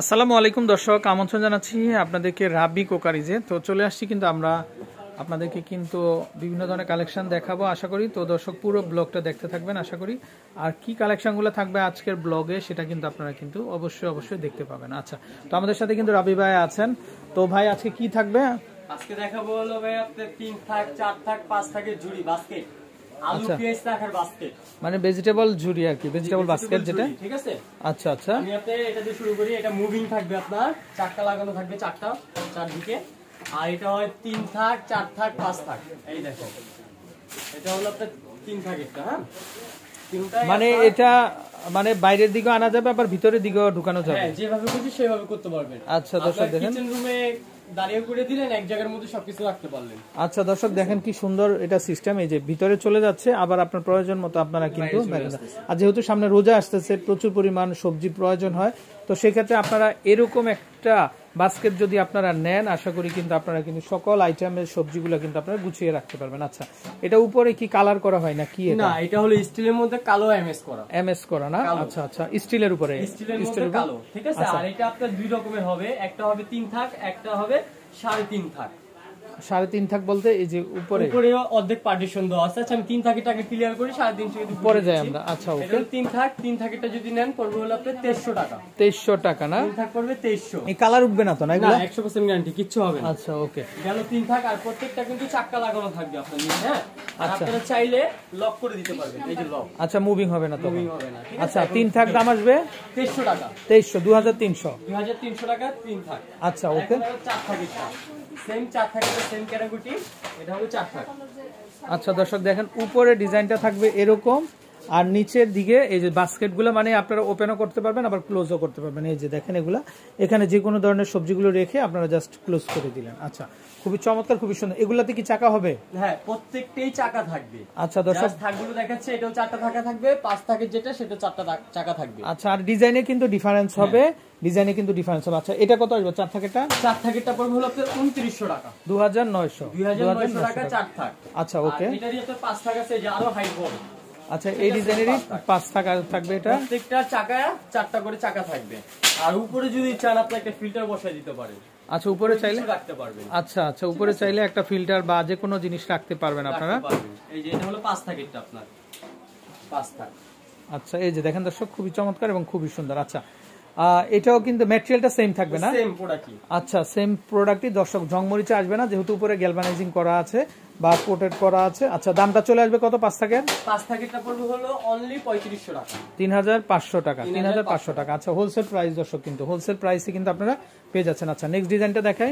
আসসালামু আলাইকুম দর্শক, আমন্ত্রণ জানাচ্ছি আপনাদেরকে রাব্বি কোকারিজে। তো চলে আসছি কিন্তু আমরা আপনাদেরকে কিন্তু বিভিন্ন ধরনের কালেকশন দেখাবো আশা করি। তো দর্শক পুরো ব্লগটা দেখতে থাকবেন আশা করি। আর কি কালেকশনগুলো থাকবে আজকের ব্লগে সেটা কিন্তু আপনারা কিন্তু অবশ্যই দেখতে পাবেন। আচ্ছা, তো আমাদের সাথে কিন্তু রাব্বি ভাই আছেন। তো ভাই আজকে কি থাকবে? আজকে দেখাবো হলো ভাই আপনাদের 3 থাক 4 থাক 5 থাকের ঝুড়ি বাস্কেট, আলু পেঁয়াজ রাখার বাস্কেট, মানে ভেজিটেবল ঝুড়ি আর কি, ভেজিটেবল বাস্কেট যেটা। ঠিক আছে। আচ্ছা আচ্ছা, আমি আপনি এটা দিয়ে শুরু করি। এটা মুভিং থাকবে, আপনার চারটা লাগানো থাকবে, চারটা চারদিকে। আর এটা হয় 3 থাক 4 থাক 5 থাক। এই দেখো, এটা হলো আপনার 3 থাক একটা। হ্যাঁ, মানে এটা মানে বাইরের দিকে আনা যাবে আবার ভিতরের দিকেও ঢুকানো যাবে। হ্যাঁ, যেভাবে খুশি সেভাবে করতে পারবেন। আচ্ছা দর্শক দেখেন, কিচেন রুমে দাঁড়িয়ে করে দিলেন, এক জায়গার মধ্যে সবকিছু রাখতে পারলেন। আচ্ছা দর্শক দেখেন কি সুন্দর এটা সিস্টেম, এই যে ভিতরে চলে যাচ্ছে, আবার আপনার প্রয়োজন মতো আপনারা কিন্তু। আর যেহেতু সামনে রোজা আসতেছে, প্রচুর পরিমাণ সবজি প্রয়োজন হয়, তো সেক্ষেত্রে আপনারা এরকম একটা বাস্কেট যদি আপনারা নেন, আশা করি কিন্তু আপনারা কিন্তু সকল আইটেমের সবজিগুলো কিন্তু আপনারা গুছিয়ে রাখতে পারবেন। আচ্ছা, এটা উপরে কি কালার করা হয় না কি? না, এটা হলো স্টিলের মধ্যে কালো এমএস করা। এমএস করা না? আচ্ছা আচ্ছা, স্টিলের উপরে, স্টিলের মধ্যে কালো। ঠিক আছে। আর এটা আপনার দুই রকমের হবে, একটা হবে 3 থাক, একটা হবে 3.5 থাক। 3.5 থাক বলতে এই যে উপরে অর্ধেক পার্টিশন দেওয়া আছে। আচ্ছা, আমি 3 থাকেরটাকে ক্লিয়ার করি, 3.5 টাকা পরে যাই আমরা। আচ্ছা ওকে, 3 থাকেরটা যদি নেন পড়বে হলো আপনার 2300 টাকা। 2300 টাকা না? 3 থাক পড়বে 2300। এই কালার উঠবে না তো? না, এগুলো 100% গ্যারান্টি, কিচ্ছু হবে না। আচ্ছা ওকে, গেল 3 থাক। আর প্রত্যেকটা কিন্তু চাক্কা লাগানো থাকবে আপনার নিচে। হ্যাঁ, আর আপনারা চাইলে লক করে দিতে পারবেন, এই যে লক। আচ্ছা, মুভিং হবে না তো? মুভিং হবে না। আচ্ছা, 3 থাক দাম আসবে 2300 টাকা। 2300 টাকা 3 থাক। আচ্ছা ওকে, 4 থাকের সেম 4 থাকের সেম ক্যাটাগরি। এটা হলো 4 থাক। আচ্ছা দর্শক দেখেন, উপরে ডিজাইনটা থাকবে এরকম, আর নিচের দিকে এই যে বাস্কেটগুলো মানে আপনারা ওপেনও করতে পারবেন আবার ক্লোজও করতে পারবেন। এই যে দেখেন এগুলা, এখানে যে কোনো ধরনের সবজিগুলো রেখে আপনারা জাস্ট ক্লোজ করে দিলেন। আচ্ছা, খুবই চমৎকার, খুবই সুন্দর। এগুলাতে কি চাকা হবে? হ্যাঁ, প্রত্যেকটাই চাকা থাকবে। আচ্ছা দর্শক, থাকগুলো দেখাচ্ছে, এটাও 4টা চাকা থাকবে, 5 থাকের যেটা সেটা 4টা চাকা থাকবে। আচ্ছা, আর ডিজাইনে কিন্তু ডিফারেন্স হবে, ডিজাইনে কিন্তু ডিফারেন্স হবে। আচ্ছা, এটা কত আসবে 4 থাকেরটা? 4 থাকেরটা পড়বে হলো আপনার 2900 টাকা। 2900 টাকা 4 থাক। আচ্ছা ওকে, এটারই আপনার 5 থাক আছে, যে আরো হাইট বড়। আচ্ছা, এই ডিজাইনেরই 5 টাকা থাকবে। এটা প্রত্যেকটা চাকা 4টা করে চাকা থাকবে। আর উপরে যদি চান আপনি একটা ফিল্টার বসায় দিতে পারেন। আচ্ছা, উপরে চাইলে রাখতে পারবেন। আচ্ছা আচ্ছা, উপরে চাইলে একটা ফিল্টার বা যে কোনো জিনিস রাখতে পারবেন আপনারা। এই যে এটা হলো 5 থাকেরটা আপনার 5 থাক। আচ্ছা, এই যে দেখেন দর্শক, খুবই চমৎকার এবং খুবই সুন্দর। আচ্ছা, এটাও কিন্তু ম্যাটেরিয়ালটা সেম থাকবে না? সেম প্রোডাক্টই। আচ্ছা, সেম প্রোডাক্টই দর্শক, জংমরিচে আসবে না যেহেতু উপরে গ্যালভানাইজিং করা আছে বা কোটেড করা আছে। আচ্ছা, দামটা চলে আসবে কত 5 থাকের? 5 থাকেরটা পড়বে হলো অনলি 3500 টাকা। 3500 টাকা। 3500 টাকা। আচ্ছা, হোলসেল প্রাইস দর্শক, কিন্তু হোলসেল প্রাইসে কিন্তু আপনারা পেয়ে যাচ্ছেন। আচ্ছা, নেক্সট ডিজাইনটা দেখাই।